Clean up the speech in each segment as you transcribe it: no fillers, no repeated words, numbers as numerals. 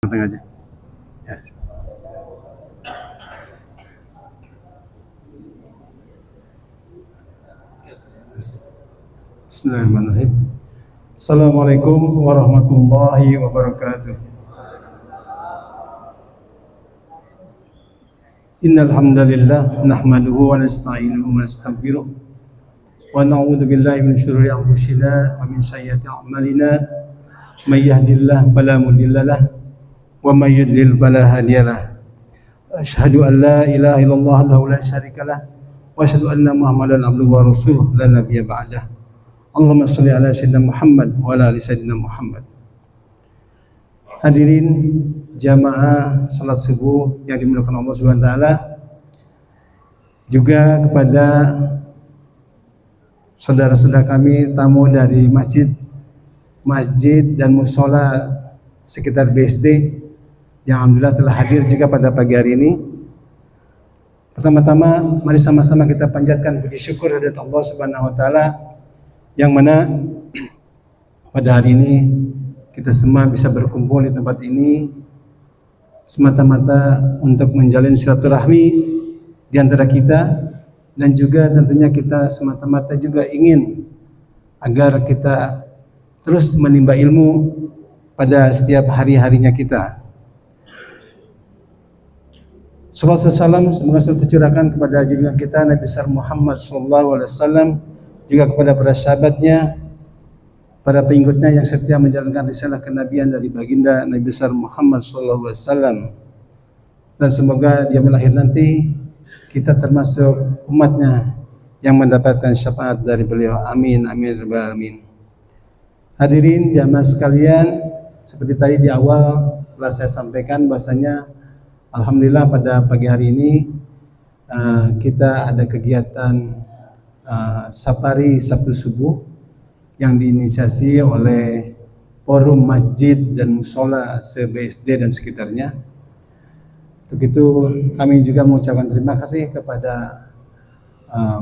tengah aja. Ya. Bismillahirrahmanirrahim. Assalamualaikum warahmatullahi wabarakatuh. Innal hamdalillah nahmaduhu wa nasta'inuhu wa nastaghfiruh wa na'udzu billahi min shururi anfusina wa min sayyiati a'malina may yahdihillahu fala mudilla lahu wa may yudlil fala hadiya lahu. Asyhadu an la ilaha illallah wahdahu la syarika lahu wa asyhadu anna Muhammadan abduhu wa rasuluh la nabiyya ba'dah. Allahumma shalli ala sayyidina Muhammad wa ala ali sayyidina Muhammad. Hadirin jamaah salat subuh yang dimuliakan Allah Subhanahu wa taala, juga kepada saudara-saudara kami tamu dari masjid dan musola sekitar BSD yang alhamdulillah telah hadir juga pada pagi hari ini. Pertama-tama mari sama-sama kita panjatkan puji syukur kepada Allah Subhanahu wa taala yang mana pada hari ini kita semua bisa berkumpul di tempat ini semata-mata untuk menjalin silaturahmi di antara kita, dan juga tentunya kita semata-mata juga ingin agar kita terus menimba ilmu pada setiap hari-harinya kita. Salawat dan salam semoga selalu tercurahkan kepada junjungan kita Nabi besar Muhammad SAW, juga kepada para sahabatnya, para pengikutnya yang setia menjalankan risalah kenabian dari baginda Nabi besar Muhammad SAW. Dan semoga dia melahir nanti kita termasuk umatnya yang mendapatkan syafaat dari beliau. Amin, amin, amin. Hadirin jamaah sekalian, seperti tadi di awal telah saya sampaikan bahasanya alhamdulillah pada pagi hari ini kita ada kegiatan safari Sabtu subuh yang diinisiasi oleh Forum Masjid dan Musola se-BSD dan sekitarnya. Untuk itu kami juga mengucapkan terima kasih kepada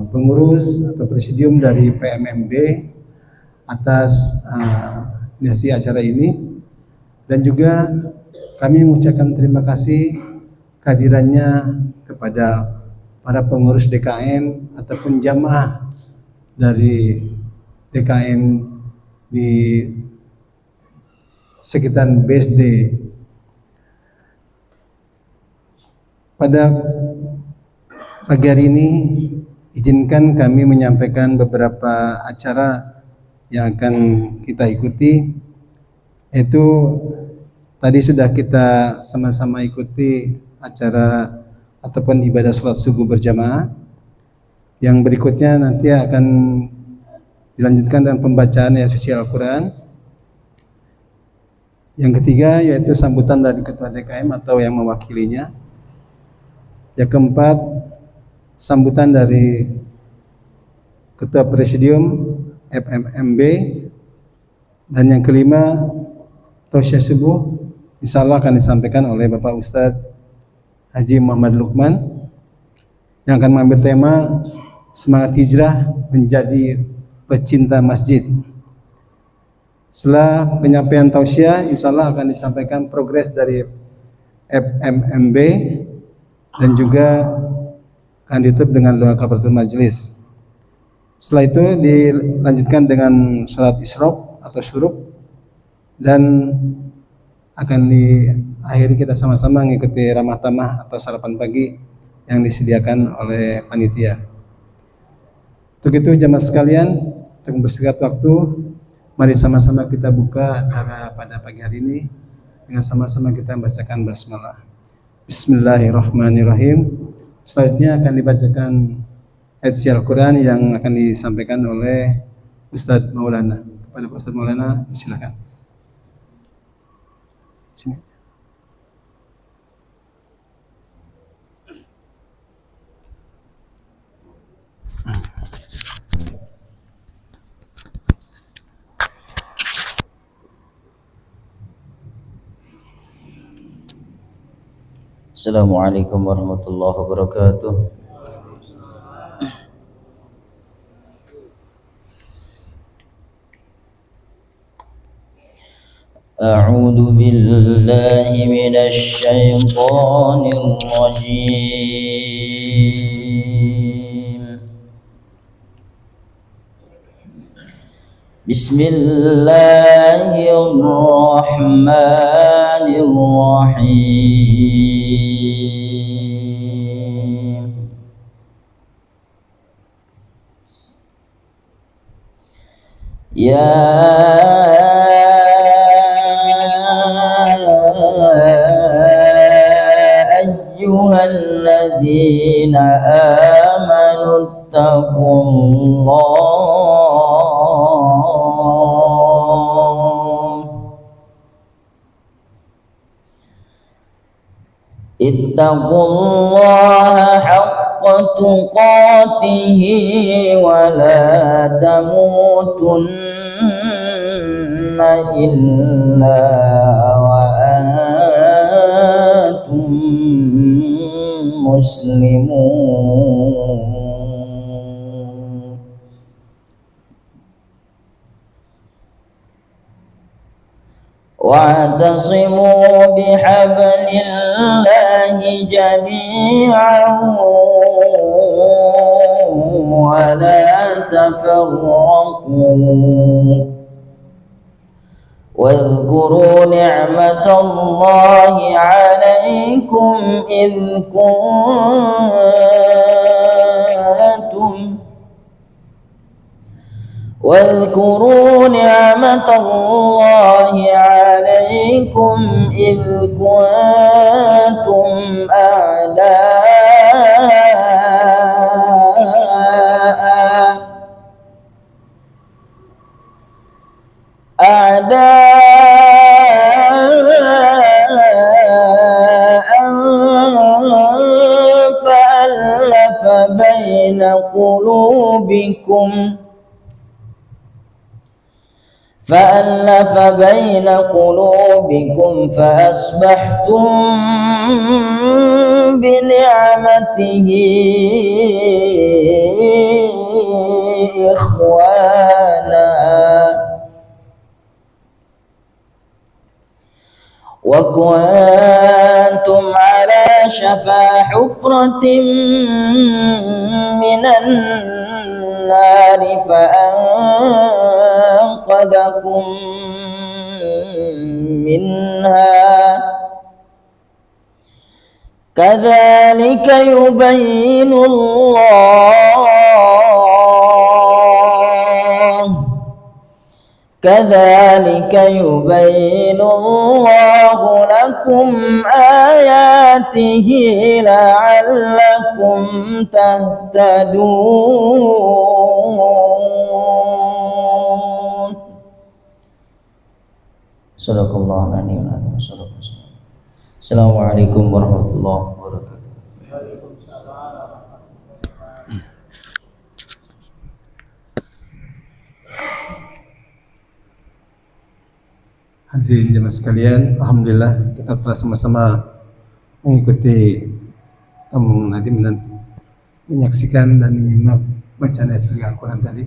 pengurus atau presidium dari PMMB atas inisiasi acara ini, dan juga kami mengucapkan terima kasih kehadirannya kepada para pengurus DKM ataupun jamaah dari DKM di sekitar BSD. Pada pagi hari ini izinkan kami menyampaikan beberapa acara yang akan kita ikuti, yaitu tadi sudah kita sama-sama ikuti acara ataupun ibadah sholat subuh berjamaah. Yang berikutnya nanti akan dilanjutkan dengan pembacaan ayat suci Al-Quran. Yang ketiga yaitu sambutan dari ketua DKM atau yang mewakilinya. Yang keempat sambutan dari ketua presidium FMMB. Dan yang kelima tausiah subuh insyaallah akan disampaikan oleh Bapak Ustadz Haji Muhammad Lukman yang akan mengambil tema semangat hijrah menjadi pecinta masjid. Setelah penyampaian tausiah, insyaallah akan disampaikan progres dari FMMB dan juga akan ditutup dengan doa kafaratul majelis. Setelah itu dilanjutkan dengan salat isyraq atau syuruk, dan akan diakhiri kita sama-sama mengikuti ramah tamah atau sarapan pagi yang disediakan oleh panitia. Untuk itu jamaah sekalian, untuk mempersingkat waktu, mari sama-sama kita buka acara pada pagi hari ini dengan sama-sama kita membacakan basmalah. Bismillahirrahmanirrahim. Selanjutnya akan dibacakan ayat Al-Quran yang akan disampaikan oleh Ustadz Maulana. Kepada Ustadz Maulana, silakan. Sini. Assalamualaikum warahmatullahi wabarakatuh. أعوذ بالله من الشيطان الرجيم. بسم الله الرحمن الرحيم. يا أيها الذين آمنوا اتقوا الله حق تقاته ولا تموتن إلا وأنتم مسلمون. واعتصموا بحبل الله جميعا ولا تفرقوا واذكروا نعمة الله عليكم إذ كنتم أعداء فألف بين قلوبكم فأصبحتم بنعمته إخوانا وكنتم على شفا حفرة من النار فأنقذكم منها كذلك يبين الله لكم آياته لعلكم تهتدون. Sadaqallahul aliyyul azim. Assalamualaikum warahmatullahi wabarakatuh. Hadirin jemaah sekalian, alhamdulillah kita telah sama-sama mengikuti menyaksikan dan menyimak bacaan ayat suci Al-Quran tadi.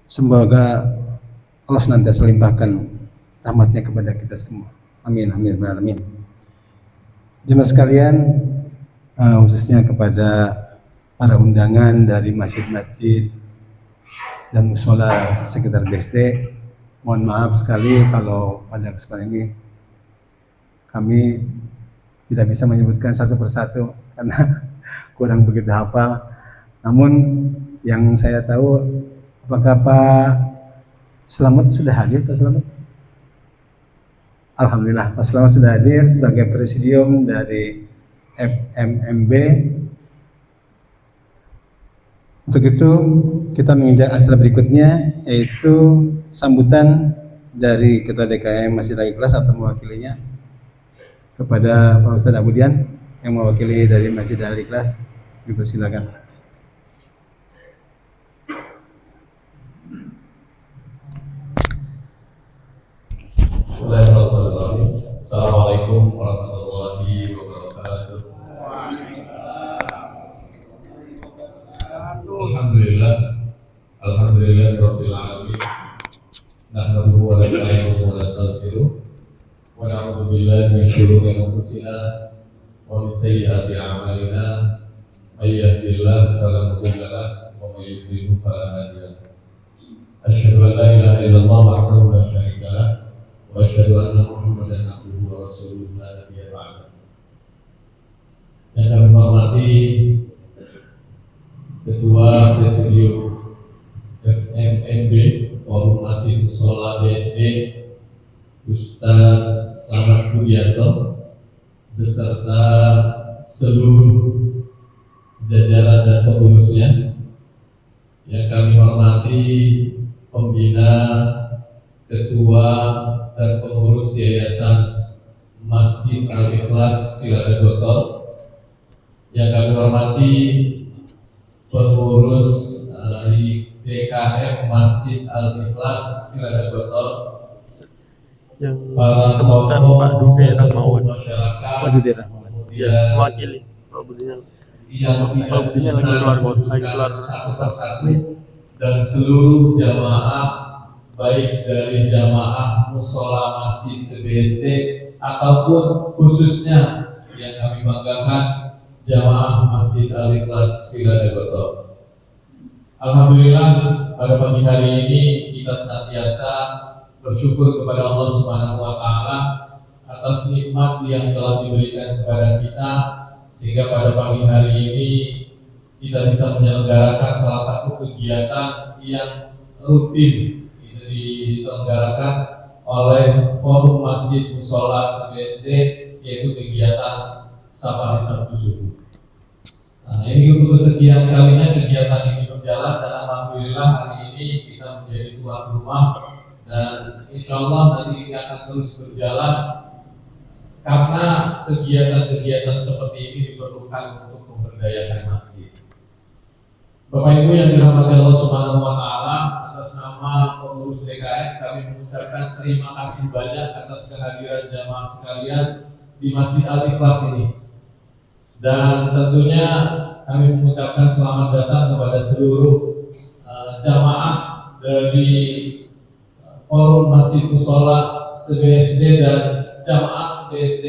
Semoga Allah senantiasa limpahkan rahmatnya kepada kita semua. Amin amin amin. Jemaah sekalian, khususnya kepada para undangan dari masjid-masjid dan mushola sekitar BSD, mohon maaf sekali kalau pada kesempatan ini kami tidak bisa menyebutkan satu persatu karena kurang begitu hafal. Namun yang saya tahu, apakah Pak Slamet sudah hadir? Pak Slamet? Alhamdulillah, Pak Slamet sudah hadir sebagai presidium dari FMMB. Untuk itu kita menginjak acara berikutnya, yaitu sambutan dari Ketua DKM Masjid Al-Ikhlas atau mewakilinya kepada Pak Ustadz Abudian yang mewakili dari Masjid Al-Ikhlas. Dipersilakan. Assalamualaikum warahmatullahi wabarakatuh. Alhamdulillah rabbil alamin. Nahmaduhu wa nasta'inuhu wa nastaghfiruh أنفسنا ومن سيئات أعمالنا من يهده الله فلا مضل له ومن يضلل فلا هادي له أشهد أن لا إله إلا الله وحده لا شريك له وأشهد أن محمدا عبده ورسوله لا نبي بعده. Yang kami hormati Ketua Presidium FMMB Forum Masjid Mushola BSD Ustaz Slamet Budianto beserta seluruh jajaran dan pengurusnya. Yang kami hormati pembina, ketua dan pengurus Yayasan Masjid Al-Ikhlas Cilada Gotol. Yang kami hormati pengurus dari DKM Masjid Al-Ikhlas Cilada Gotol, yang para sebutan Pak Dude Rahmawan, masyarakat, Pak Dude Rahmawan, kemudian mewakili Pak Budinya. yang Pak Budinya lagi keluar satu persatu dan seluruh jamaah, baik dari jamaah Mushola Masjid CBSD ataupun khususnya yang kami banggakan jamaah Masjid Al-Ikhlas Cilada Gotol. Alhamdulillah pada pagi hari ini kita senantiasa bersyukur kepada Allah Subhanahu wa taala atas nikmat yang telah diberikan kepada kita, sehingga pada pagi hari ini kita bisa menyelenggarakan salah satu kegiatan yang rutin itu diselenggarakan oleh Forum Masjid Mushola CBSD, yaitu kegiatan Safari Sabtu Subuh. Nah, ini untuk kesekian kalinya kegiatan ini berjalan dan alhamdulillah hari ini kita menjadi tuan rumah dan insya Allah nanti ini akan terus berjalan karena kegiatan-kegiatan seperti ini diperlukan untuk memberdayakan masjid. Bapak Ibu yang dirahmati Allah Subhanahu wa taala, atas nama pengurus DKM kami mengucapkan terima kasih banyak atas kehadiran jamaah sekalian di Masjid Al-Ikhlas ini. Dan tentunya kami mengucapkan selamat datang kepada seluruh jamaah dari Forum Masjid Mushola CBSD dan jamaah CBSD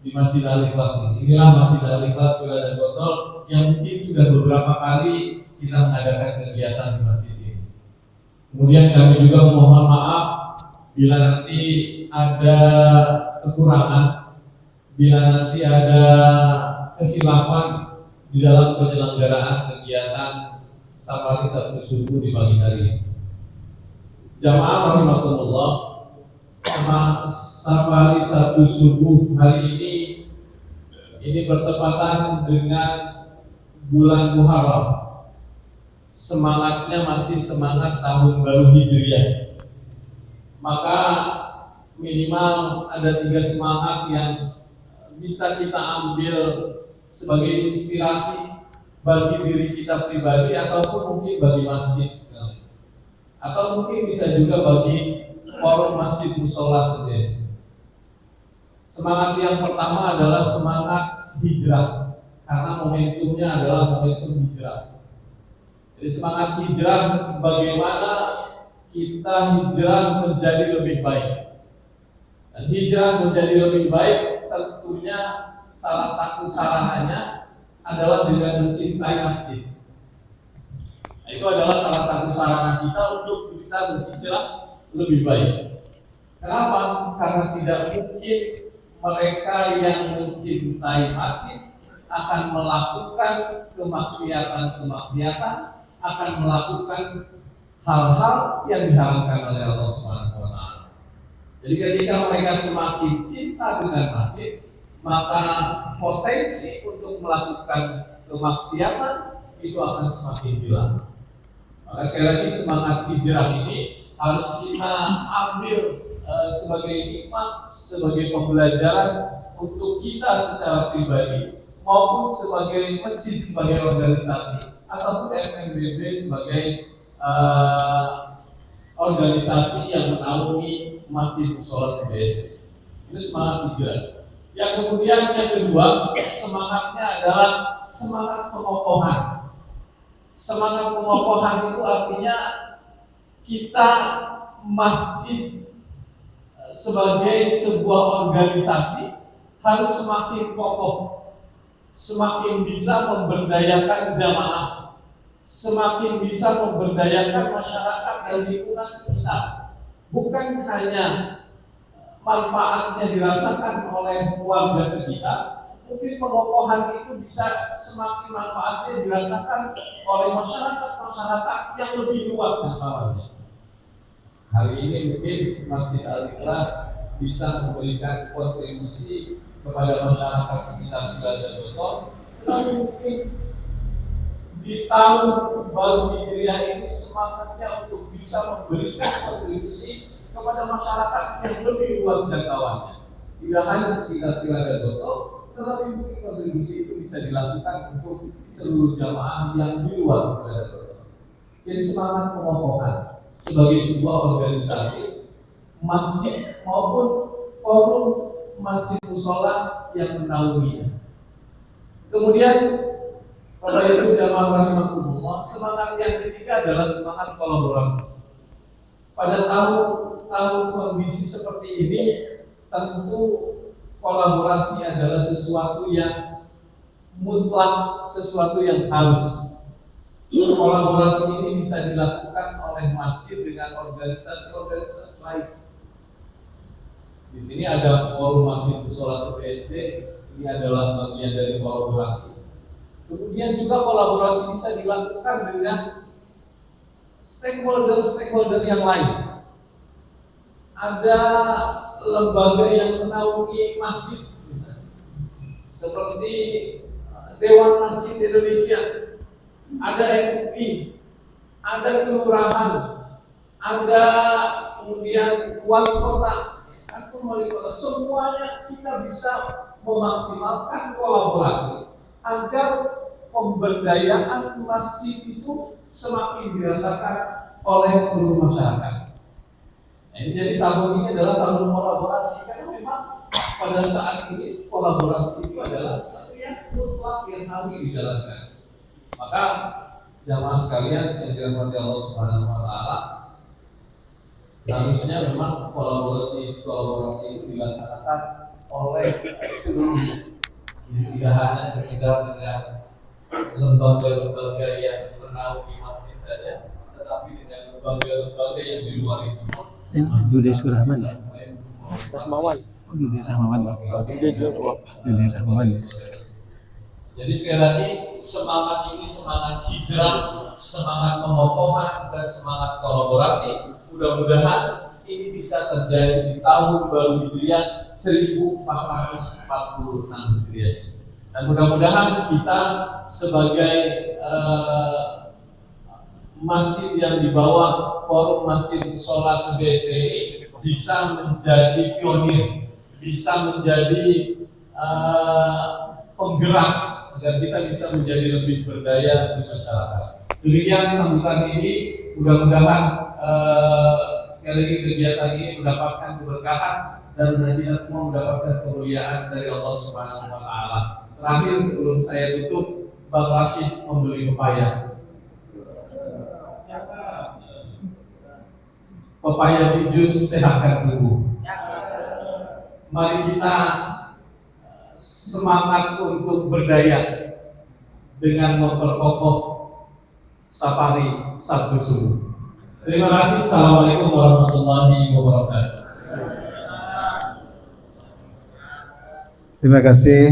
di Masjid Al-Ikhlas ini. Inilah Masjid Al-Ikhlas Cilada Gotol yang mungkin sudah beberapa kali kita mengadakan kegiatan di masjid ini. Kemudian kami juga mohon maaf bila nanti ada kekurangan, bila nanti ada kekhilafan di dalam penyelenggaraan kegiatan Safari Sabtu Subuh di pagi hari ini. Jamaah rahimakumullah, Safari Sabtu Subuh hari ini bertepatan dengan bulan Muharram. Semangatnya masih semangat tahun baru Hijriah. Maka minimal ada 3 semangat yang bisa kita ambil sebagai inspirasi bagi diri kita pribadi ataupun mungkin bagi masjid sekali. Atau mungkin bisa juga bagi Forum Masjid Mushola CBSD. Semangat yang pertama adalah semangat hijrah, karena momentumnya adalah momentum hijrah. Jadi semangat hijrah, bagaimana kita hijrah menjadi lebih baik. Dan hijrah menjadi lebih baik tentunya salah satu sarananya adalah dengan mencintai masjid. Nah, itu adalah salah satu sarana kita untuk bisa berhijrah lebih baik. Kenapa? Karena tidak mungkin mereka yang mencintai masjid akan melakukan kemaksiatan, akan melakukan hal-hal yang diharamkan oleh Allah Subhanahu wa taala. Jadi ketika mereka semakin cinta dengan masjid, maka potensi untuk melakukan kemaksiatan itu akan semakin hilang. Maka sekali lagi semangat hijrah ini harus kita ambil sebagai hikmah, sebagai pembelajaran untuk kita secara pribadi maupun sebagai masjid, sebagai organisasi ataupun FMBB sebagai organisasi yang menaungi Masjid Mushola CBSD. Itu semangat hijrah. Yang kemudian yang kedua, semangatnya adalah semangat pengokohan. Semangat pengokohan itu artinya kita masjid sebagai sebuah organisasi harus semakin kokoh, semakin bisa memberdayakan jamaah, semakin bisa memberdayakan masyarakat dan lingkungan sekitar. Bukan hanya manfaatnya dirasakan oleh warga sekitar, mungkin pengokohan itu bisa semakin manfaatnya dirasakan oleh masyarakat yang lebih luas jangkauannya. Hari ini mungkin Masjid Al-Ikhlas bisa memberikan kontribusi kepada masyarakat sekitar Villa dan Beton, tetapi mungkin di tahun baru Hijriah ini semangatnya untuk bisa memberikan kontribusi kepada masyarakat yang lebih luas jangkauannya. Tidak hanya sekitar Villa dan Beton, tetapi mungkin kontribusi itu bisa dilakukan untuk seluruh jamaah yang di luar Villa dan Beton. Jadi semangat pengokohan sebagai sebuah organisasi masjid maupun forum masjid mushola yang menaunginya. Kemudian Bapak Ibu jamaah rahimakumullah, semangat yang ketiga adalah semangat kolaborasi. Pada tahun kondisi seperti ini, tentu kolaborasi adalah sesuatu yang mutlak, sesuatu yang harus. Kolaborasi ini bisa dilakukan oleh masjid dengan organisasi-organisasi lain. Di sini ada forum masjid mushola BSD, ini adalah bagian dari kolaborasi. Kemudian juga kolaborasi bisa dilakukan dengan stakeholder yang lain. Ada lembaga yang menaungi masjid, seperti Dewan Masjid Indonesia, ada MUI, ada kelurahan, ada kemudian wali kota, semuanya kita bisa memaksimalkan kolaborasi agar pemberdayaan masjid itu semakin dirasakan oleh seluruh masyarakat. Jadi tahun ini adalah tahun kolaborasi, karena memang pada saat ini kolaborasi itu adalah satu yang mutlak yang harus dijalankan. Maka jamaah sekalian yang dirahmati Allah Subhanahu wa taala, harusnya memang kolaborasi itu dilaksanakan oleh seluruh, tidak hanya sekedar dengan lembaga-lembaga yang menaungi masjid saja, tetapi dengan lembaga-lembaga yang di luar itu. Dude Surahman. Rahmawan. Dude Rahmawan. Dude Rahmawan. Jadi sekali lagi, semangat ini semangat hijrah, semangat pemokohan, dan semangat kolaborasi. Mudah-mudahan ini bisa terjadi di tahun baru Hijriah 1441 Hijriah. Dan mudah-mudahan kita sebagai masjid yang di bawah forum masjid mushola BSD ini bisa menjadi pionir, bisa menjadi penggerak agar kita bisa menjadi lebih berdaya di masyarakat. Demikian sambutan ini, mudah-mudahan sekali lagi kegiatan ini mendapatkan keberkahan dan kita semua mendapatkan kemuliaan dari Allah Subhanahu wa taala. Terakhir sebelum saya tutup, Bang Rashid membeli pepaya. Pepaya di jus sehatkan tubuh. Mari kita semangat untuk berdaya dengan memperkokoh safari Sabtu subuh. Terima kasih. Assalamualaikum warahmatullahi wabarakatuh. Terima kasih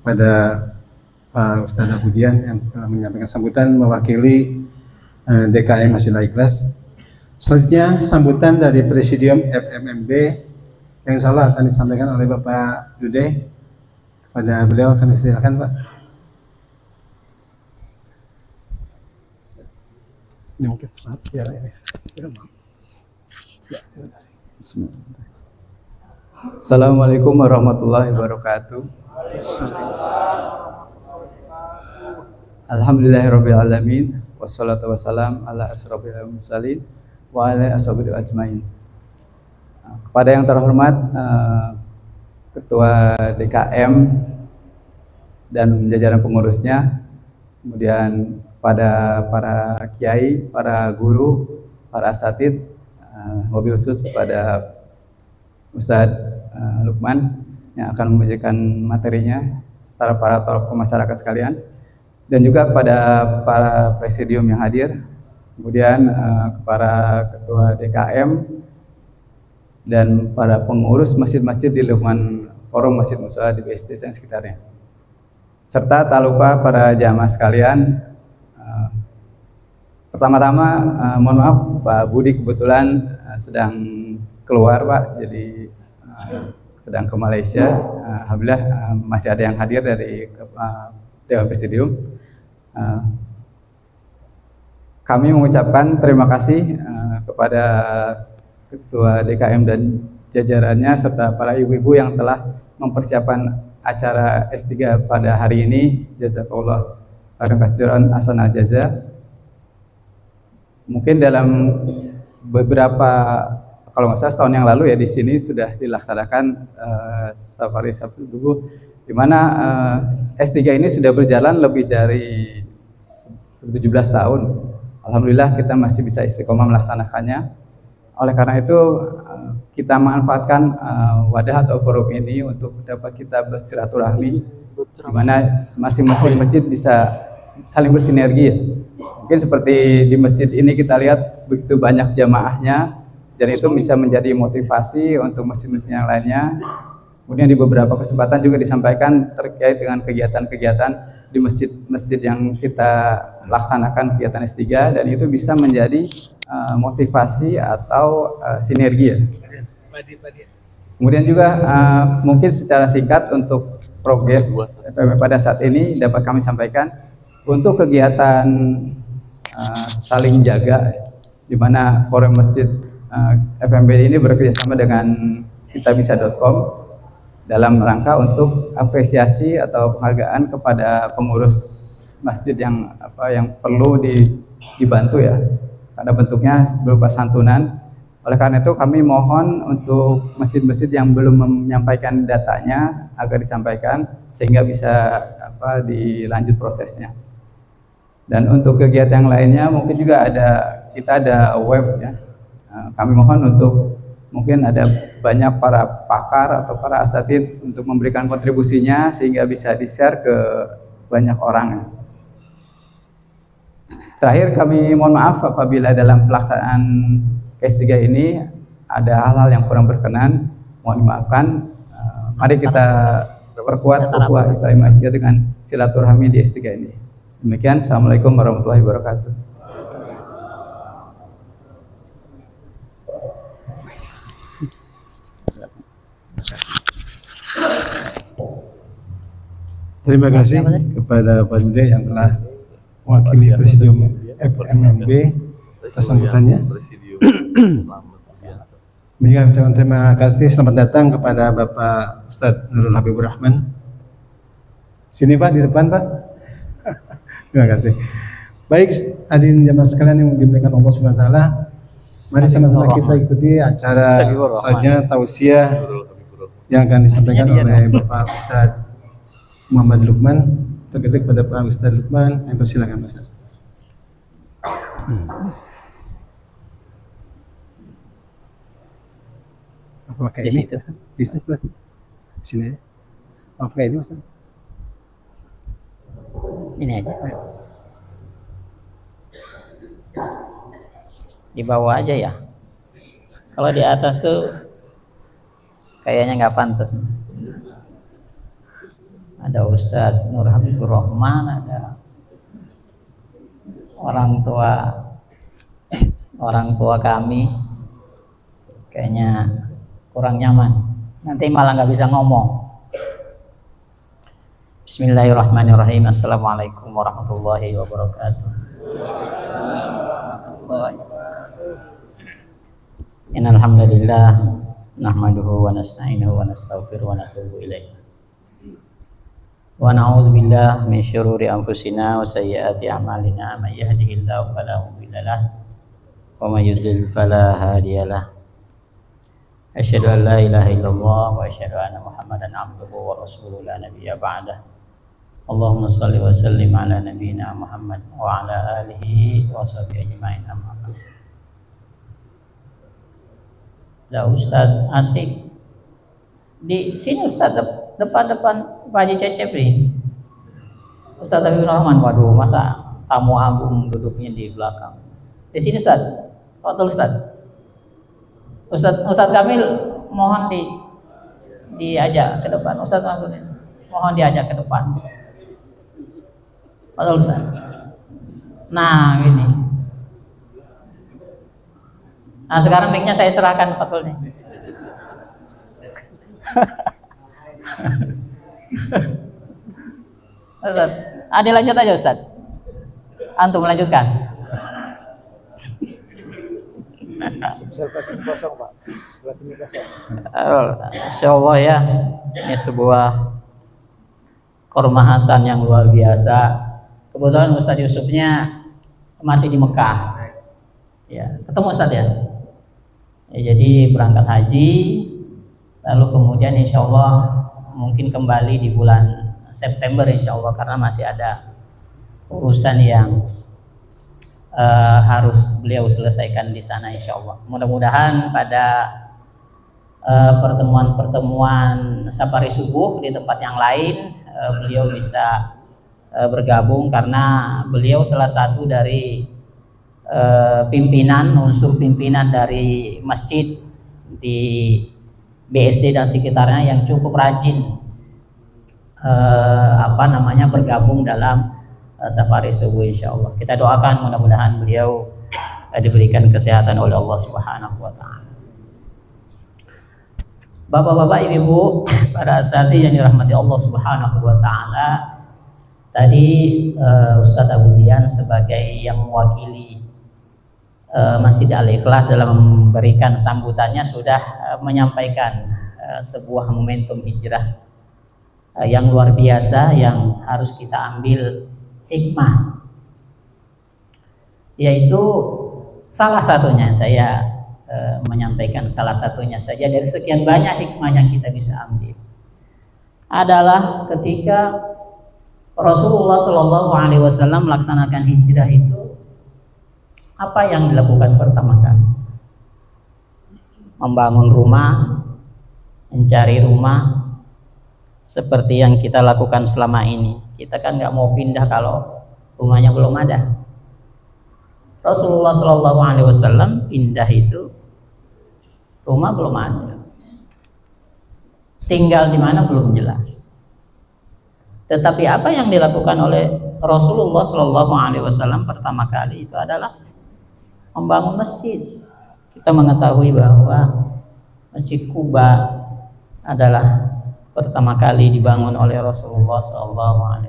kepada Pak Ustadz Abudian yang telah menyampaikan sambutan mewakili DKM Masjid Al-Ikhlas. Selanjutnya sambutan dari Presidium FMMB yang salah akan disampaikan oleh Bapak Dude. Kepada beliau kami silakan, Pak. Ini mungkin maaf ya ini. Ya, terima kasih. Bismillahirrahmanirrahim. Assalamualaikum warahmatullahi wabarakatuh. Alhamdulillahirabbil alamin wassalatu wassalam ala asrofil mursalin wa ala ashabihi ajmain. Kepada yang terhormat Ketua DKM dan jajaran pengurusnya, kemudian pada para kiai, para guru, para asatid, wabil khusus pada Ustadz Lukman yang akan memberikan materinya, serta para tokoh masyarakat sekalian, dan juga kepada para presidium yang hadir, kemudian para ketua DKM dan para pengurus masjid-masjid di lingkungan forum Masjid Mushola di BSD dan sekitarnya. Serta tak lupa para jamaah sekalian. Pertama-tama mohon maaf Pak Budi kebetulan sedang keluar Pak, jadi sedang ke Malaysia. Alhamdulillah masih ada yang hadir dari Dewan Presidium. Kami mengucapkan terima kasih kepada Ketua DKM dan jajarannya serta para ibu-ibu yang telah mempersiapkan acara S3 pada hari ini. Jazakallah khairan katsiran ahsanal jaza. Mungkin dalam beberapa, kalau nggak salah setahun yang lalu ya, di sini sudah dilaksanakan safari Sabtu Subuh, di mana S3 ini sudah berjalan lebih dari 17 tahun. Alhamdulillah kita masih bisa istiqomah melaksanakannya. Oleh karena itu kita manfaatkan wadah atau forum ini untuk dapat kita bersilaturahmi, di mana masing-masing masjid bisa saling bersinergi ya. Mungkin seperti di masjid ini kita lihat begitu banyak jamaahnya, dan itu bisa menjadi motivasi untuk masjid-masjid yang lainnya. Kemudian di beberapa kesempatan juga disampaikan terkait dengan kegiatan-kegiatan di masjid-masjid yang kita laksanakan kegiatan S3, dan itu bisa menjadi motivasi atau sinergi ya. Kemudian juga mungkin secara singkat untuk progres FMB pada saat ini dapat kami sampaikan untuk kegiatan saling jaga, di mana forum masjid FMB ini bekerjasama dengan kitabisa.com dalam rangka untuk apresiasi atau penghargaan kepada pengurus masjid yang perlu dibantu ya, karena bentuknya berupa santunan. Oleh karena itu kami mohon untuk masjid-masjid yang belum menyampaikan datanya agar disampaikan sehingga bisa dilanjut prosesnya. Dan untuk kegiatan yang lainnya mungkin juga kita ada web ya. Kami mohon untuk mungkin ada banyak para pakar atau para asatid untuk memberikan kontribusinya sehingga bisa di-share ke banyak orang. Terakhir kami mohon maaf apabila dalam pelaksanaan S3 ini ada hal-hal yang kurang berkenan, mohon dimaafkan. Mari kita perkuat ukhuwah Islamiyah dengan silaturahmi di S3 ini. Demikian, assalamualaikum warahmatullahi wabarakatuh. Terima kasih kepada Pak Budi yang telah mewakili Presidium FMMB atas sambutannya. Mengucapkan terima kasih, selamat datang kepada Bapak Ustadz Nurul Habibur Rahman. Sini Pak, di depan Pak. Terima kasih. Baik, hadirin jamaah sekalian yang dimuliakan Allah Subhanahu wa taala, mari sama-sama kita ikuti acara saja tausiah yang akan disampaikan oleh Bapak Ustadz Muhammad Lukman. Terketik kepada Pak Ustadz Lukman, yang persilakan Pak Ustadz. Apa pakai ini? Bisnis Mas. Sini aja. Apa pakai ini Mas? Ini aja. Di bawah aja ya. Kalau di atas tuh kayaknya nggak pantas. Ada Ustadz Nur Habibur Rahman, ada orang tua kami, kayaknya kurang nyaman. Nanti malah nggak bisa ngomong. Bismillahirrahmanirrahim. Assalamualaikum warahmatullahi wabarakatuh. Innal hamdalillah nahmaduhu wa nasta'inuhu wa nastaghfiruhu wa natubu ilaih. Wa na'udzu billahi min syururi anfusina wa sayyiati a'malina. May yahdihillahu fala mudilla lahu wa may yudlil fala hadiyalah. Asyhadu an la ilaha illallah wa asyhadu anna Muhammadan abduhu wa rasuluhu la nabiyya ba'dah. Allahumma shalli wa sallim ala nabiyyina Muhammad wa ala alihi wa sahbihi ajma'in. Amma ba'd. Lah Ustaz asik Di sini Ustaz, depan Pak Haji Cecep nih. Ustaz Habibur Rahman, waduh masa tamu agung duduknya di belakang. Di sini Ustaz, betul Ustaz. Ustaz Kamil mohon diajak ke depan. Ustaz Kamil mohon diajak ke depan. Betul Ustaz. Nah gini. Nah sekarang mic-nya saya serahkan Fatul nih. Ustaz, lanjut aja Ustaz. Antum melanjutkan. Insya Allah ya, ini sebuah kehormatan yang luar biasa. Kebetulan Ustaz Yusufnya masih di Mekah. Ya, ketemu Ustaz ya. Jadi berangkat haji, lalu kemudian insya Allah mungkin kembali di bulan September insya Allah, karena masih ada urusan yang harus beliau selesaikan di sana insya Allah. Mudah-mudahan pada pertemuan safari subuh di tempat yang lain beliau bisa bergabung, karena beliau salah satu dari unsur pimpinan dari masjid di BSD dan sekitarnya yang cukup rajin bergabung dalam safari subuh insya Allah. Kita doakan mudah-mudahan beliau diberikan kesehatan oleh Allah Subhanahu wa taala. Bapak-bapak, ibu-ibu, para asatidz yang dirahmati Allah Subhanahu wa taala. Tadi Ustadz Abu Dian sebagai yang mewakili Masjid Al-Ikhlas dalam memberikan sambutannya sudah menyampaikan sebuah momentum hijrah yang luar biasa yang harus kita ambil hikmah, yaitu salah satunya saya menyampaikan salah satunya saja dari sekian banyak hikmah yang kita bisa ambil adalah ketika Rasulullah Shallallahu Alaihi Wasallam melaksanakan hijrah itu, apa yang dilakukan pertama kali? Membangun rumah, mencari rumah, seperti yang kita lakukan selama ini. Kita kan nggak mau pindah kalau rumahnya belum ada. Rasulullah Shallallahu Alaihi Wasallam pindah itu rumah belum ada, tinggal di mana belum jelas. Tetapi apa yang dilakukan oleh Rasulullah Shallallahu Alaihi Wasallam pertama kali itu adalah membangun masjid. Kita mengetahui bahwa Masjid Kuba adalah pertama kali dibangun oleh Rasulullah SAW.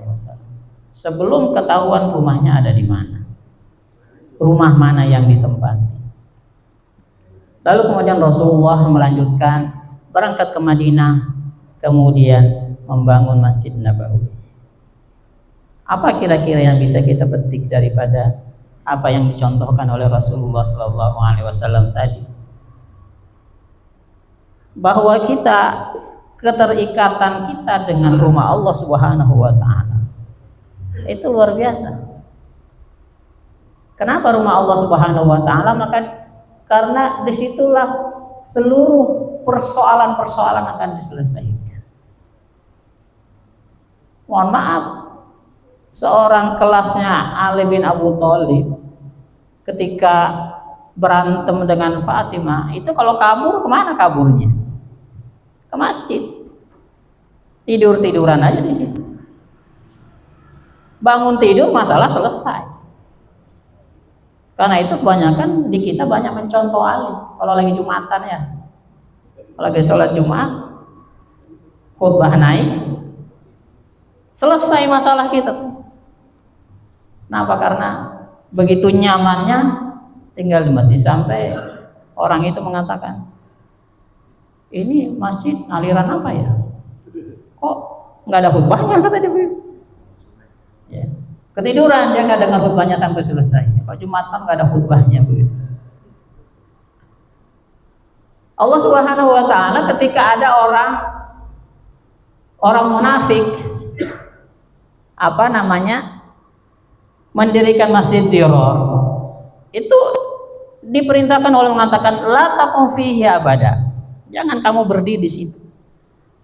Sebelum ketahuan rumahnya ada di mana, rumah mana yang ditempati. Lalu kemudian Rasulullah melanjutkan berangkat ke Madinah, kemudian membangun Masjid Nabawi. Apa kira-kira yang bisa kita petik daripada apa yang dicontohkan oleh Rasulullah SAW tadi? Bahwa keterikatan kita dengan rumah Allah Subhanahu wa taala itu luar biasa. Kenapa rumah Allah Subhanahu wa taala? Karena disitulah seluruh persoalan-persoalan akan diselesaikan. Mohon maaf, seorang kelasnya Ali bin Abu Thalib ketika berantem dengan Fatimah itu kalau kabur kemana kaburnya? Ke masjid, tiduran aja di situ. Bangun tidur masalah selesai. Karena itu kebanyakan di kita banyak mencontoh Ali. Kalau lagi Jumatan ya, kalau lagi sholat Jumat, khutbah naik, selesai masalah kita. Kenapa? Karena begitu nyamannya tinggal di masjid sampai orang itu mengatakan, ini masjid aliran apa ya? Kok nggak ada khutbahnya, kata dia. Ya. Ketiduran, dia nggak dengar khutbahnya sampai selesai. Kalau Jumatan nggak ada khutbahnya begitu. Allah Subhanahu wa taala ketika ada orang munafik mendirikan masjid Dirar, itu diperintahkan oleh mengatakan la taqum fihi abada. Jangan kamu berdiri di situ.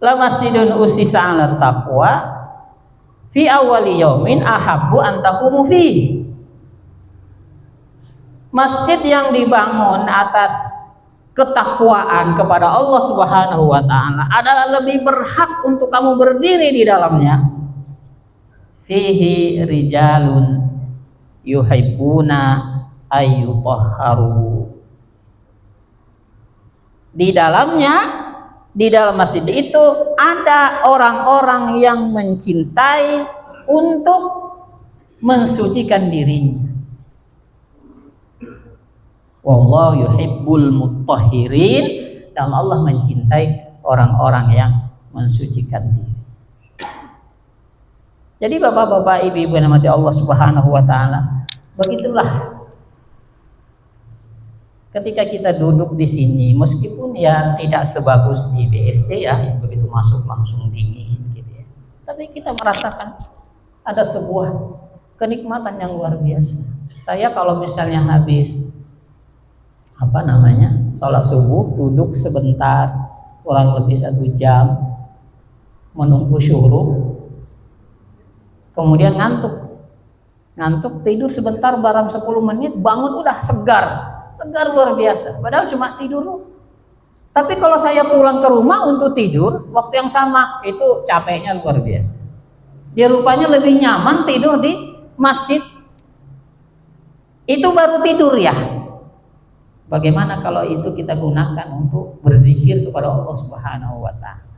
La masjidun usisa 'ala taqwa fi awwali yaumin ahabbu an taqumu fihi. Masjid yang dibangun atas ketakwaan kepada Allah Subhanahu wa taala adalah lebih berhak untuk kamu berdiri di dalamnya. Fihi rijalun yuhibbuna ayyutahharu. Di dalam masjid itu ada orang-orang yang mencintai untuk mensucikan dirinya. Wallahu yuhibbul mutahhirin, dan Allah mencintai orang-orang yang mensucikan diri. Jadi bapak-bapak, ibu-ibu yang dirahmati Allah Subhanahu wa taala, begitulah ketika kita duduk di sini, meskipun ya tidak sebagus di BSC ya, yang begitu masuk langsung dingin gitu ya, tapi kita merasakan ada sebuah kenikmatan yang luar biasa. Saya kalau misalnya habis sholat subuh, duduk sebentar kurang lebih 1 jam menunggu syuruk, kemudian ngantuk tidur sebentar barang 10 menit, bangun udah segar luar biasa, padahal cuma tidur. Tapi kalau saya pulang ke rumah untuk tidur waktu yang sama, itu capeknya luar biasa. Dia rupanya lebih nyaman tidur di masjid. Itu baru tidur ya. Bagaimana kalau itu kita gunakan untuk berzikir kepada Allah Subhanahu wa taala?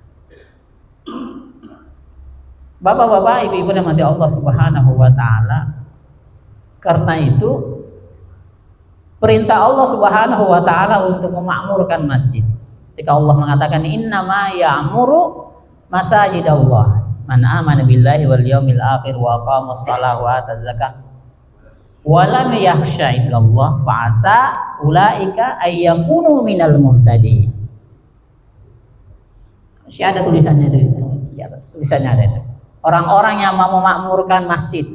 Bapak-bapak, ibu-ibu yang dirahmati Allah Subhanahu wa taala, karena itu perintah Allah Subhanahu wa taala untuk memakmurkan masjid. Ketika Allah mengatakan innama ya'muru masajidallah man amana billahi wal yaumil akhir wa aqamas shalah wa ataz zakah wa lam yakhsha illallah fa'asa ulaika ayyakunu minal muhtadin. Masih ada tulisannya itu. Ya, tulisannya ada itu. Orang-orang yang mau memakmurkan masjid.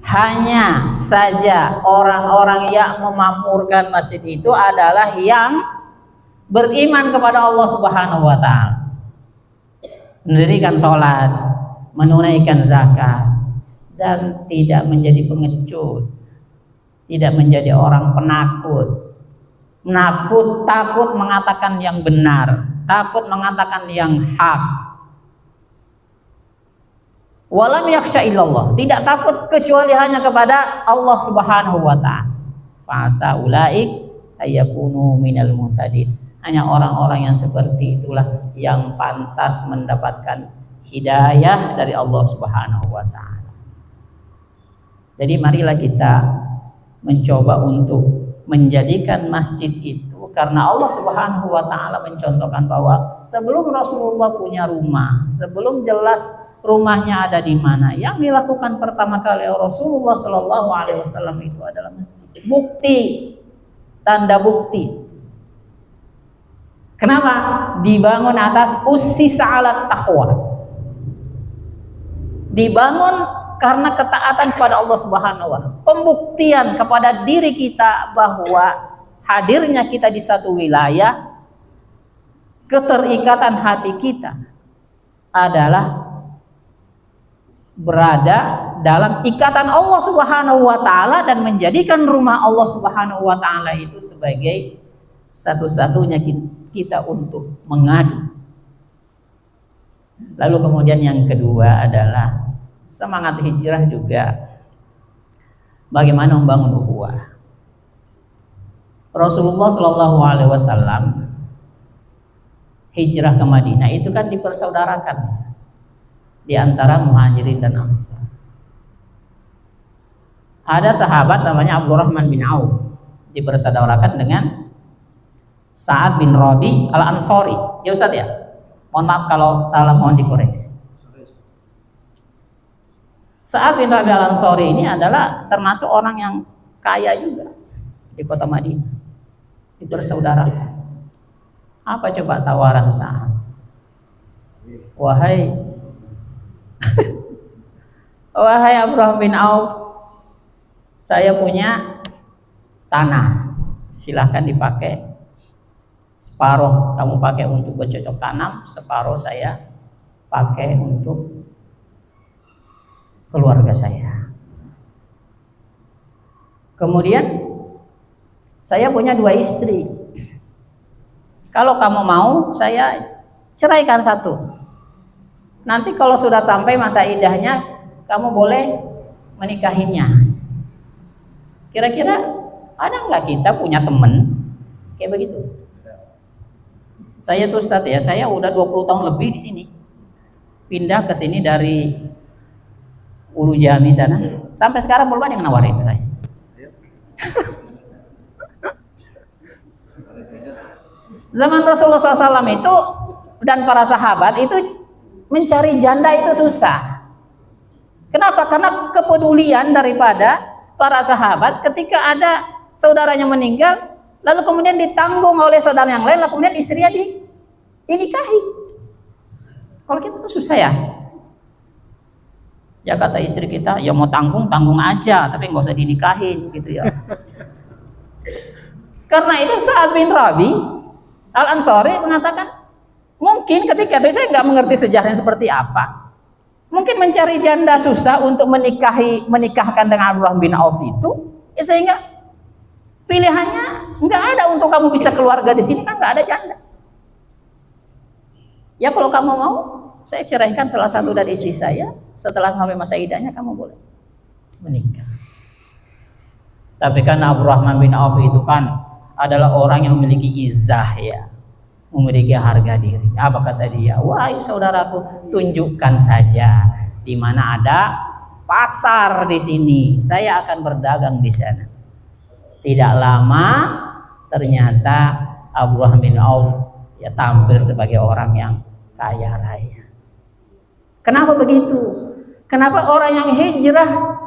Hanya saja orang-orang yang memakmurkan masjid itu adalah yang beriman kepada Allah Subhanahu wa taala, mendirikan sholat, menunaikan zakat, dan tidak menjadi pengecut, tidak menjadi orang penakut, takut mengatakan yang benar, takut mengatakan yang hak. Walam yakhsha illallah, tidak takut kecuali hanya kepada Allah Subhanahu wa taala. Fasa ulaik ayyakunu minal muhtadin. Hanya orang-orang yang seperti itulah yang pantas mendapatkan hidayah dari Allah Subhanahu wa taala. Jadi marilah kita mencoba untuk menjadikan masjid itu, karena Allah Subhanahu wa taala mencontohkan bahwa sebelum Rasulullah punya rumah, sebelum jelas rumahnya ada di mana, yang dilakukan pertama kali Rasulullah Shallallahu Alaihi Wasallam itu adalah masjid. Bukti, tanda bukti. Kenapa? Dibangun atas usisa 'ala taqwa. Dibangun karena ketaatan kepada Allah Subhanahu wa taala. Pembuktian kepada diri kita bahwa hadirnya kita di satu wilayah, keterikatan hati kita adalah berada dalam ikatan Allah Subhanahu wa taala dan menjadikan rumah Allah Subhanahu wa taala itu sebagai satu-satunya kita untuk mengadu. Lalu kemudian yang kedua adalah semangat hijrah juga, bagaimana membangun ukhuwah. Rasulullah Shallallahu Alaihi Wasallam hijrah ke Madinah itu kan dipersaudarakan di antara Muhajirin dan Ansar. Ada sahabat namanya Abdurrahman bin Auf, dipersaudarakan dengan Sa'ad bin Rabi al-Ansari. Ya Ustaz ya? Mohon maaf kalau salah, mohon dikoreksi. Sa'ad bin Rabi al-Ansari ini adalah termasuk orang yang kaya juga di kota Madinah. Dipersaudarakan. Apa coba tawaran Sa'ad? Wahai Abdurrahman bin Auf, saya punya tanah, silahkan dipakai Separuh kamu pakai untuk bercocok tanam, separuh saya pakai untuk keluarga saya. Kemudian saya punya 2 istri. Kalau kamu mau, saya ceraikan 1. Nanti kalau sudah sampai masa iddahnya, kamu boleh menikahinya. Kira-kira ada nggak kita punya teman kayak begitu? Saya tuh Ustaz ya, saya udah 20 tahun lebih di sini. Pindah ke sini dari Ulu Jami sana. Sampai sekarang belum ada yang nawarin saya. Zaman Rasulullah SAW itu dan para sahabat itu mencari janda itu susah. Kenapa? Karena kepedulian daripada para sahabat ketika ada saudaranya meninggal, lalu kemudian ditanggung oleh saudara yang lain, lalu kemudian istrinya dinikahi. Kalau kita tuh susah ya. Ya kata istri kita, ya mau tanggung aja, tapi nggak usah dinikahin gitu ya. Karena itu Sa'ad bin Rabi Al-Ansari mengatakan, mungkin ketika itu saya nggak mengerti sejarahnya seperti apa, mungkin mencari janda susah untuk menikahkan dengan Abdurrahman bin Auf itu, ya sehingga pilihannya nggak ada untuk kamu bisa keluarga di sini, kan nggak ada janda. Ya kalau kamu mau, saya ceraikan salah satu dari istri saya, setelah sampai masa iddahnya kamu boleh menikah. Tapi kan Abdurrahman bin Auf itu kan adalah orang yang memiliki izzah ya, memiliki harga diri. Apa kata dia? Wahai saudaraku, tunjukkan saja di mana ada pasar di sini, saya akan berdagang di sana. Tidak lama ternyata Abdurrahman bin Auf ya tampil sebagai orang yang kaya raya. Kenapa begitu? Kenapa orang yang hijrah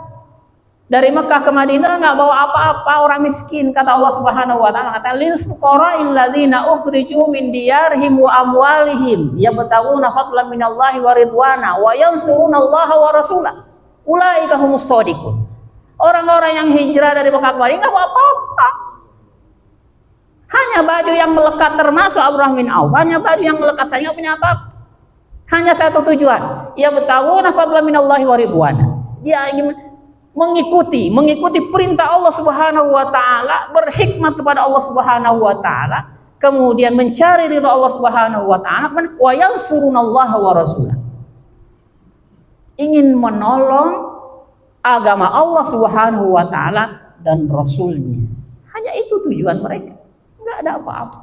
dari Mekah ke Madinah nggak bawa apa-apa, orang miskin? Kata Allah Subhanahu wa taala, kata lil fuqara'il ladzina ukhriju min diyarihim wa amwalihim yabtaguna fadlan minallahi wa ridwana wa yansurunallaha wa rasulah. Ulaika humus shadiqun. Orang-orang yang hijrah dari Mekah ke Madinah nggak bawa apa-apa. Hanya baju yang melekat, termasuk Abdurrahman bin Auf, hanya baju yang melekat, saya nggak punya apa-apa. Hanya satu tujuan, yabtaguna fadlan minallahi wa ridwana. Dia ingin mengikuti perintah Allah Subhanahu wa taala, berhikmat kepada Allah Subhanahu wa taala, kemudian mencari ridha Allah Subhanahu wa taala, wa yansurunallaha wa rasulah. Ingin menolong agama Allah Subhanahu wa taala dan rasulnya. Hanya itu tujuan mereka. Enggak ada apa-apa.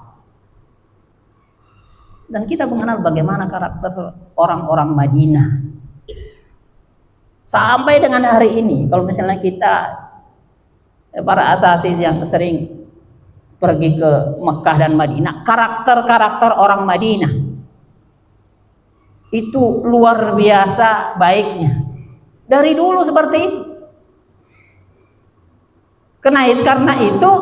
Dan kita mengenal bagaimana karakter orang-orang Madinah. Sampai dengan hari ini, kalau misalnya kita para asatiz yang sering pergi ke Mekah dan Madinah, karakter-karakter orang Madinah itu luar biasa baiknya. Dari dulu seperti itu. Karena itu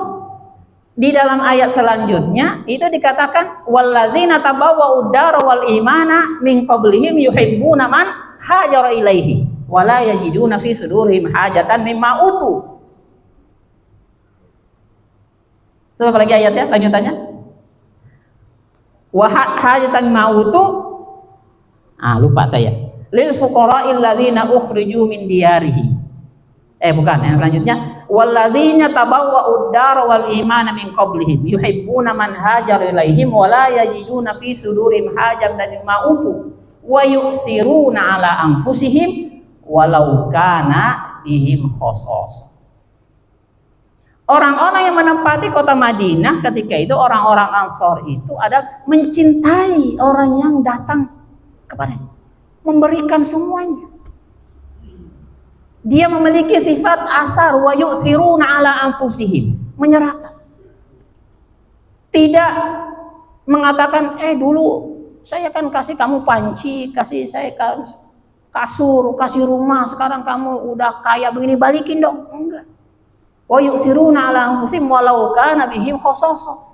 di dalam ayat selanjutnya itu dikatakan walladzina tabawwa'ud dara wal imana min qablihim yuhibbuna man hajara ilaihi wala yajiduna fi sudurihim hajatan mimma utu. Terus apa lagi ayatnya lanjutannya? Wa hajatan mimma utu. Lupa saya. Lil fuqara'il ladzina ukhriju min diyarihim. Bukan, yang selanjutnya walladzina tabawwa'ud dara wal imana min qablihim yuhibbuna man hajara ilaihim wala yajiduna fi sudurihim hajatan mimma utu wa yu'thiruna ala anfusihim walau kana bihim khasas. Orang-orang yang menempati kota Madinah ketika itu, orang-orang Ansor itu ada mencintai orang yang datang kepadanya, memberikan semuanya. Dia memiliki sifat asar wa yu'thiruna ala anfusihim, menyerahkan. Tidak mengatakan dulu saya kan kasih kamu panci, kasih saya kasur, kasih rumah, sekarang kamu udah kaya begini, balikin dong. Enggak. Wa yusiruna ala anfusihim walau kana bihim khasasah.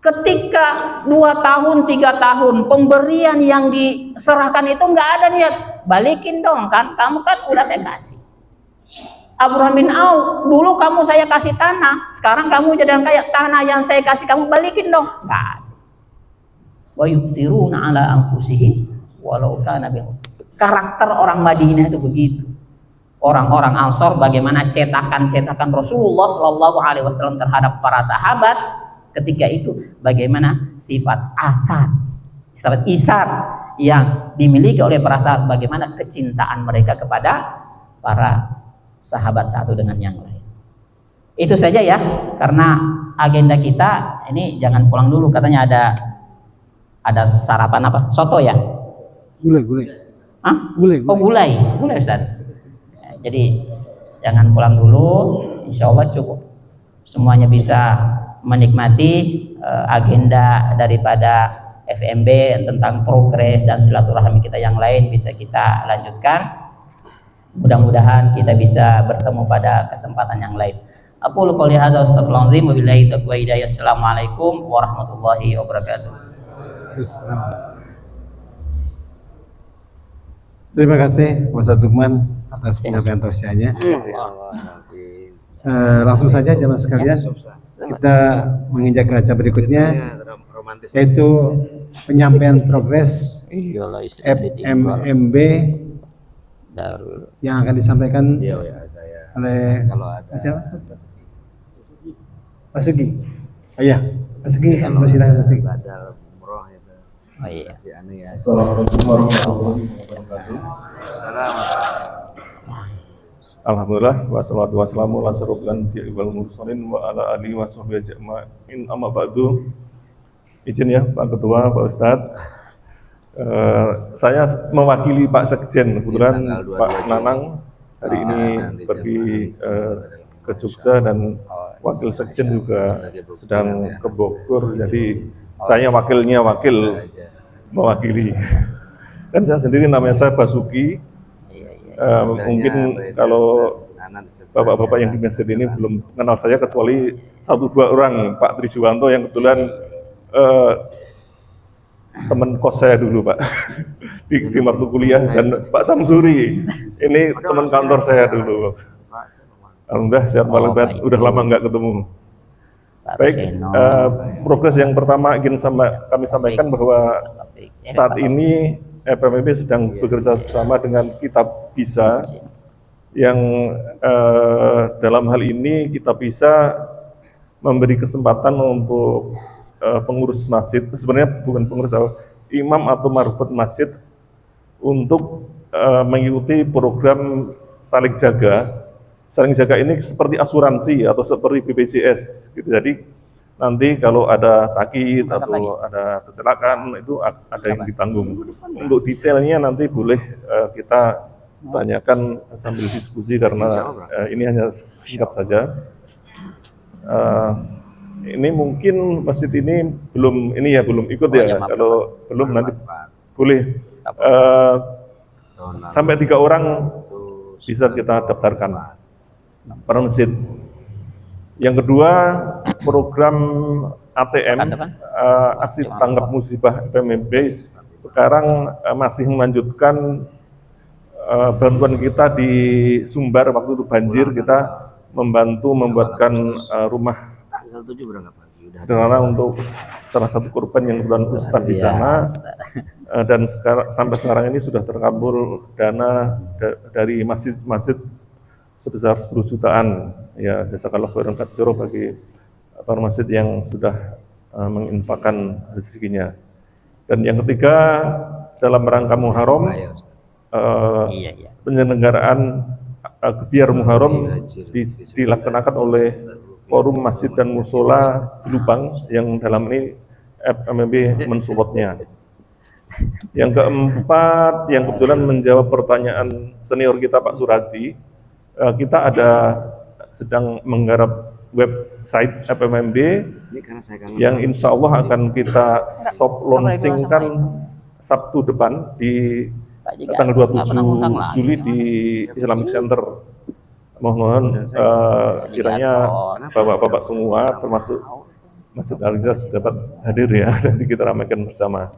Ketika 2 tahun, 3 tahun pemberian yang diserahkan itu enggak ada niat, balikin dong, kan kamu kan udah saya kasih. Abdurrahman bin Auf, dulu kamu saya kasih tanah, sekarang kamu jadi kaya, tanah yang saya kasih kamu balikin dong. Enggak. wa yu'thiruna ala anfusihim walau kana bihim. Karakter orang Madinah itu begitu. Orang-orang Ansor bagaimana cetakan-cetakan Rasulullah Shallallahu Alaihi Wasallam terhadap para sahabat ketika itu, bagaimana sifat sifat isar yang dimiliki oleh para sahabat, bagaimana kecintaan mereka kepada para sahabat satu dengan yang lain. Itu saja ya, karena agenda kita ini jangan pulang dulu, katanya ada sarapan apa? Soto ya? Gulai. Hah? Gulai. Oh gulai Ustaz. Jadi jangan pulang dulu, insya Allah cukup semuanya bisa menikmati agenda daripada FMB tentang progres dan silaturahmi kita yang lain bisa kita lanjutkan. Mudah-mudahan kita bisa bertemu pada kesempatan yang lain. Aqulu qouli hadza wa astaghfirullahaladzim wa billahi taufiq wa hidayah. Assalamualaikum warahmatullahi wabarakatuh. Terima kasih Ustaz Lukman atas penyampaian tausiahnya. Langsung saja jemaah sekalian, kita menginjak ke acara berikutnya, yaitu penyampaian progres FMMB yang akan disampaikan oleh siapa? Pak Sugi. Oh iya, Pak Sugi, silakan Pak Sugi. Oh iya. Assalamualaikum warahmatullahi wabarakatuh. Alhamdulillah wassalatu wassalamu ala asyrofil anbiya'i wal mursalin wa ala alihi washabbihi ajma'in, amma ba'du. Izin ya Pak Ketua, Pak Ustadz, saya mewakili Pak Sekjen, kebetulan Pak Nanang hari ini pergi ke Jogja dan Wakil Sekjen juga sedang ke Bogor, jadi saya wakilnya mewakili. Dan saya sendiri namanya saya Basuki. Mungkin kalau bapak-bapak yang di masjid ini belum kenal saya kecuali 1-2 orang, Pak Trijuwanto yang kebetulan teman kos saya dulu Pak di waktu kuliah, dan Pak Samsuri ini teman kantor saya dulu. Alhamdulillah sehat walafiat, udah lama nggak ketemu. Baik, progres yang pertama ingin kami sampaikan bahwa saat ini FMMB sedang bekerja sama dengan Kitab Bisa, yang dalam hal ini Kitab Bisa memberi kesempatan untuk pengurus masjid, sebenarnya bukan pengurus, imam atau marbot masjid, untuk mengikuti program saling jaga. Saling jaga ini seperti asuransi atau seperti BPJS gitu. Jadi nanti kalau ada sakit atau ada kecelakaan itu ada yang ditanggung. Untuk detailnya nanti boleh kita tanyakan sambil diskusi, karena ini hanya singkat saja. Ini mungkin masjid ini belum ikut ya. Kalau belum nanti boleh sampai 3 orang bisa kita daftarkan para masjid. Yang kedua, program ATM, aksi tanggap musibah FMMB, sekarang masih melanjutkan bantuan kita di Sumbar. Waktu itu banjir, kita membantu membuatkan rumah sederhana untuk salah satu korban yang kebetulan Ustadz di sana, dan sampai sekarang ini sudah terkumpul dana dari masjid-masjid sebesar 10 jutaan. Ya, jazakallahu khairan katsiran bagi para masjid yang sudah menginfakkan rezekinya. Dan yang ketiga, dalam rangka Muharram, penyelenggaraan Gebiar Muharram dilaksanakan oleh Forum Masjid dan Musola Jelubang, yang dalam ini FMMB mensupportnya. Yang keempat, yang kebetulan menjawab pertanyaan senior kita Pak Suradi, kita sedang menggarap website FMMB yang insya Allah akan kita soft launchingkan Sabtu depan di tanggal 27 Juli di Islamic Center. Mohon kiranya bapak-bapak semua termasuk Masjid Al-Hijrah dapat hadir ya, nanti kita ramaikan bersama.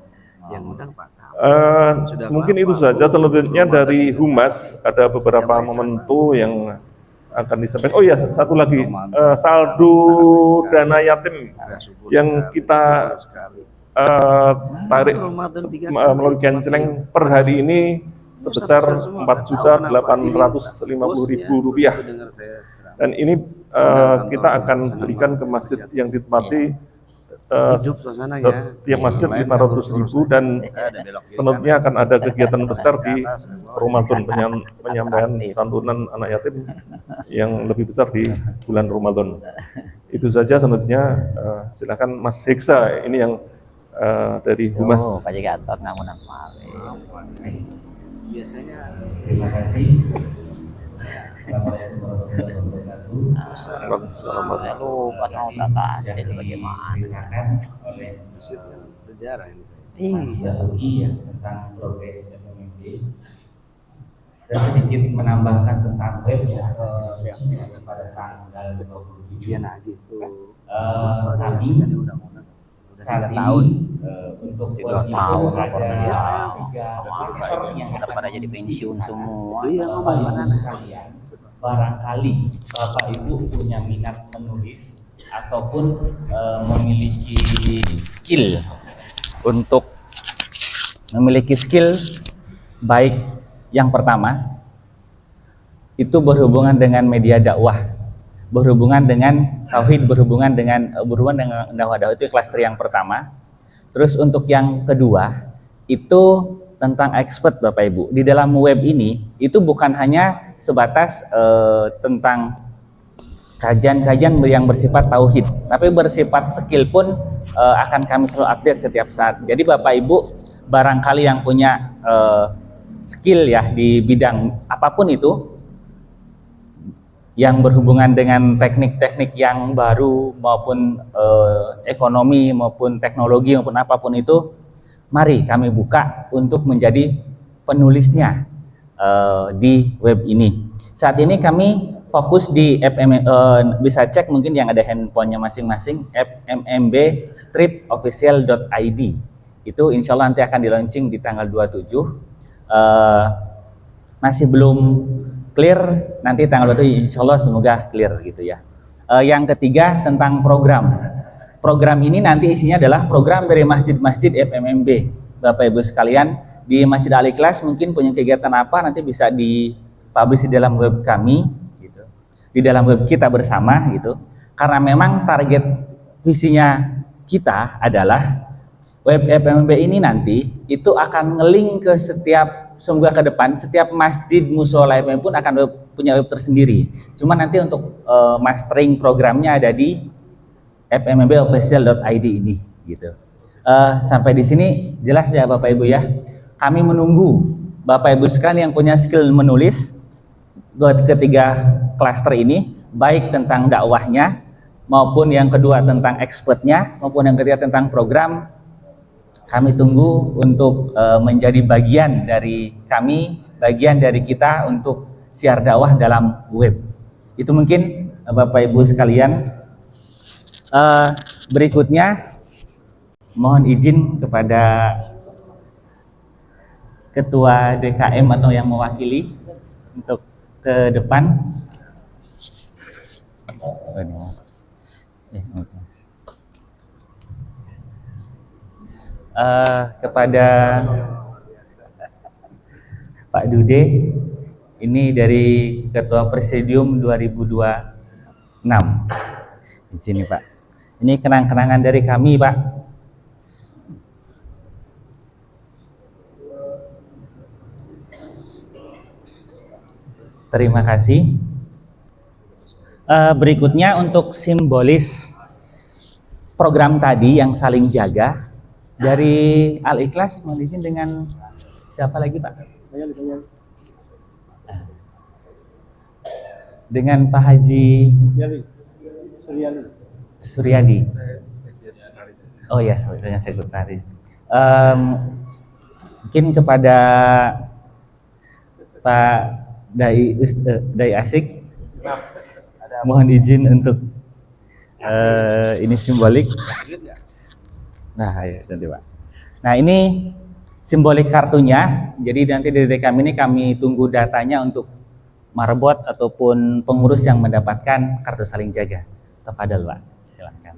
Mungkin itu saja. Selanjutnya dari Humas ada beberapa momentum yang akan disampaikan. Oh ya, satu lagi, saldo dana yatim yang kita tarik melalui canceling per hari ini sebesar Rp4.850.000, dan ini kita akan berikan ke masjid yang ditempati setiap masjid 500.000, dan selanjutnya akan ada kegiatan besar di Ramadan, penyampaian santunan anak yatim yang lebih besar di bulan Ramadan. Itu saja selanjutnya. Silakan Mas Heksa ini yang dari Humas. Pak Gatot ngamunan malih. Terima kasih. Assalamualaikum warahmatullahi wabarakatuh. Lupa sama data hasil bagaimana? Oleh Sejarah ini. Mas Basuki ya tentang progres FMMB. Saya sedikit menambahkan tentang web ya. Pada tanggal 27. Iya, nah gitu. Kami saat ini untuk web itu ada 3 master yang pada jadi pensiun semua. Iya, Bapak Ibu sekalian, barangkali Bapak Ibu punya minat menulis ataupun memiliki skill untuk memiliki skill baik yang pertama itu berhubungan dengan media dakwah, berhubungan dengan tauhid, berhubungan dengan dakwah itu klaster yang pertama. Terus untuk yang kedua itu tentang expert Bapak Ibu. Di dalam web ini itu bukan hanya sebatas tentang kajian-kajian yang bersifat tauhid, tapi bersifat skill pun akan kami selalu update setiap saat. Jadi Bapak Ibu barangkali yang punya skill ya di bidang apapun itu yang berhubungan dengan teknik-teknik yang baru maupun ekonomi maupun teknologi maupun apapun itu, mari kami buka untuk menjadi penulisnya di web ini. Saat ini kami fokus di bisa cek mungkin yang ada handphonenya masing-masing, fmmb-official.id. Itu insya Allah nanti akan di launching di tanggal 27. Masih belum clear, nanti tanggal 27 insya Allah semoga clear gitu ya. Yang ketiga tentang program. Program ini nanti isinya adalah program dari masjid-masjid FMMB. Bapak Ibu sekalian, di Masjid Al-Ikhlas mungkin punya kegiatan apa nanti bisa dipublish di dalam web kami gitu. Di dalam web kita bersama gitu. Karena memang target visinya kita adalah web FMMB ini nanti itu akan nge-link ke semoga ke depan setiap masjid musola FMMB pun akan punya web tersendiri. Cuma nanti untuk mastering programnya ada di fmmb-official.id ini gitu. Sampai di sini jelas ya Bapak Ibu ya. Kami menunggu Bapak Ibu sekalian yang punya skill menulis ketiga klaster ini, baik tentang dakwahnya maupun yang kedua tentang expertnya maupun yang ketiga tentang program. Kami tunggu untuk menjadi bagian dari kami, bagian dari kita untuk siar dakwah dalam web. Itu mungkin Bapak Ibu sekalian. Berikutnya mohon izin kepada Ketua DKM atau yang mewakili untuk ke depan. Kepada Pak Dude, ini dari Ketua Presidium 2026. Di sini Pak. Ini kenang-kenangan dari kami Pak. Terima kasih. Berikutnya untuk simbolis program tadi yang saling jaga dari Al-Ikhlas, mohon izin dengan siapa lagi Pak? Dengan Pak Haji Suryadi. Oh ya, dengan sekretaris. Mungkin kepada Pak Dai Asik, mohon izin untuk ini simbolik. Nah, ya nanti Pak. Nah ini simbolik kartunya. Jadi nanti dari kami ini kami tunggu datanya untuk marbot ataupun pengurus yang mendapatkan kartu saling jaga. Tafadhol Pak, silakan.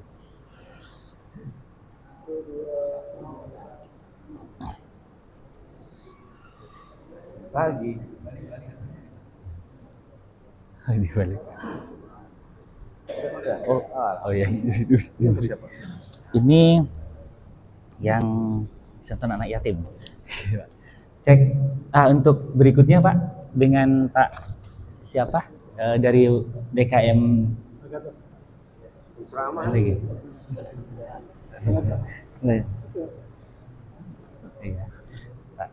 Lagi. Dibalik. Oh ya. Ini yang santunan anak yatim. Cek. Untuk berikutnya Pak dengan Pak siapa dari DKM lagi. Iya. Pak.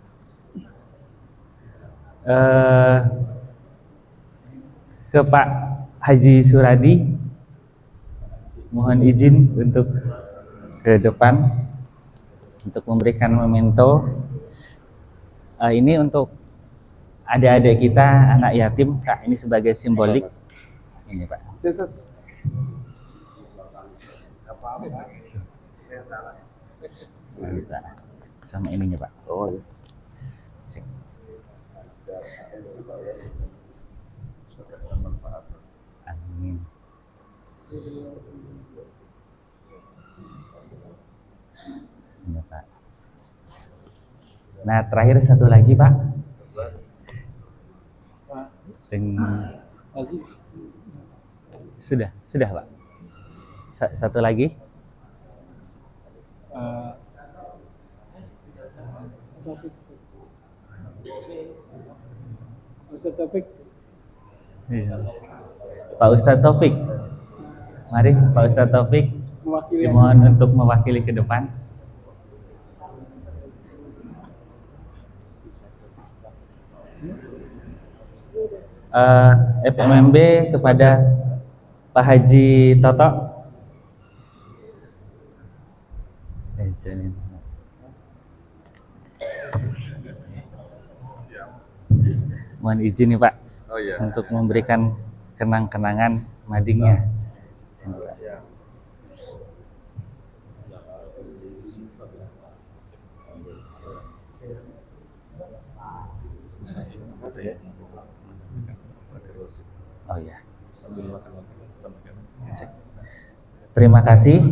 Ke Pak Haji Suradi, mohon izin untuk ke depan untuk memberikan memento. Ini untuk adik-adik kita anak yatim, Kak, ini sebagai simbolik. Ini Pak. Sama ininya Pak. Oh, iya. Cek. Amin. Sini Pak. Nah terakhir satu lagi Pak. Sudah Pak. Satu lagi. Ustaz Taufik. Pak Ustadz Taufik. Mari Pak Ustadz Taufik dimohon untuk mewakili ke depan. FMMB kepada Pak Haji Toto. Mohon izin nih Pak, untuk memberikan kenang-kenangan madingnya. Oh ya. Terima kasih.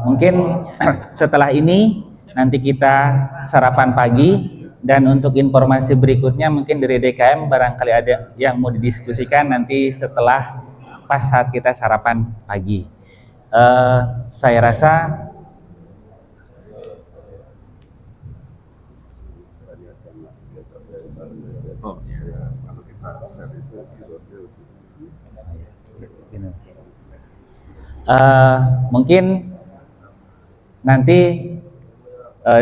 Mungkin setelah ini nanti kita sarapan pagi, dan untuk informasi berikutnya mungkin dari DKM barangkali ada yang mau didiskusikan nanti setelah pas saat kita sarapan pagi. Saya rasa mungkin nanti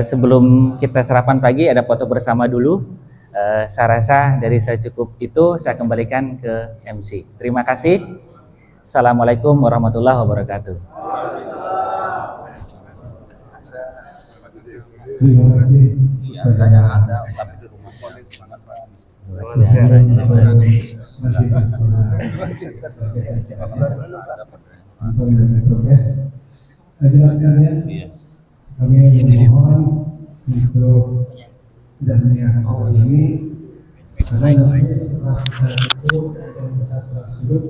sebelum kita sarapan pagi ada foto bersama dulu. Saya rasa dari saya cukup itu, saya kembalikan ke MC. Terima kasih. Assalamualaikum warahmatullahi wabarakatuh. Terima kasih. Biasanya ada tapi di rumah semangat Pak. Saya jelaskan ya. Kami mohon untuk tidak meninggalkan ini. Karena nanti setelah kita tutup dan kita sholat subuh,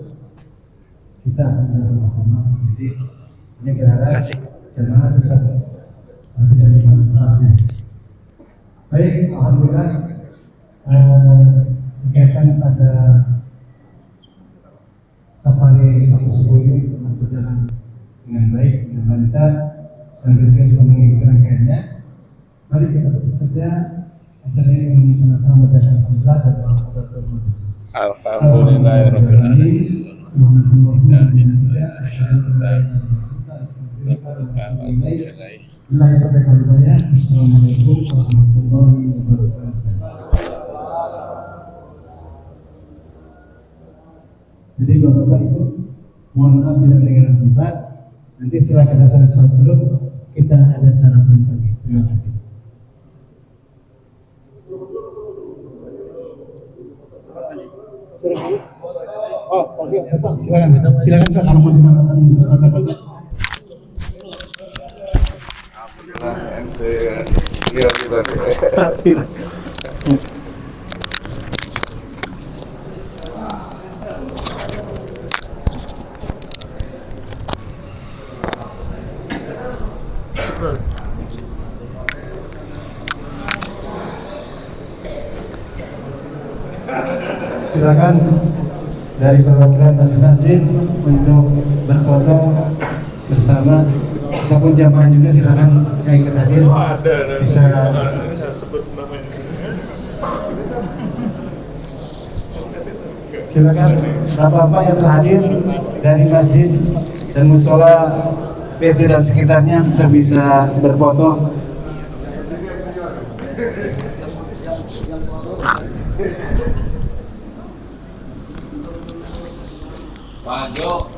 kita akan berdoa. Jadi ini berharap jemaah tetap tidak meninggalkan. Baik, alhamdulillah kegiatan pada safari Sabtu subuh ini telah berjalan dengan baik, dengan lancar, dan kita juga mengikuti rangkaiannya. Mari kita tutup saja acara ini dengan sama-sama membaca alhamdulillah dan doa majelis. Alhamdulillahirabbil alamin. Assalamualaikum warahmatullahi wabarakatuh. Jadi Bapak Ibu, mohon maaf tidak meninggalkan tempat. Nanti setelah kita selesai sholat kita ada sarapan pagi. Terima kasih. Oh, oke, Bapak, silakan Pak kalau mau dimakan kata-kata. Silakan dari perwakilan masjid untuk berfoto bersama ataupun jamaah juga silakan yang ikut hadir bisa silakan bapak-bapak yang terhadir dari masjid dan musola PSD dan sekitarnya untuk bisa berfoto. Pak Jo.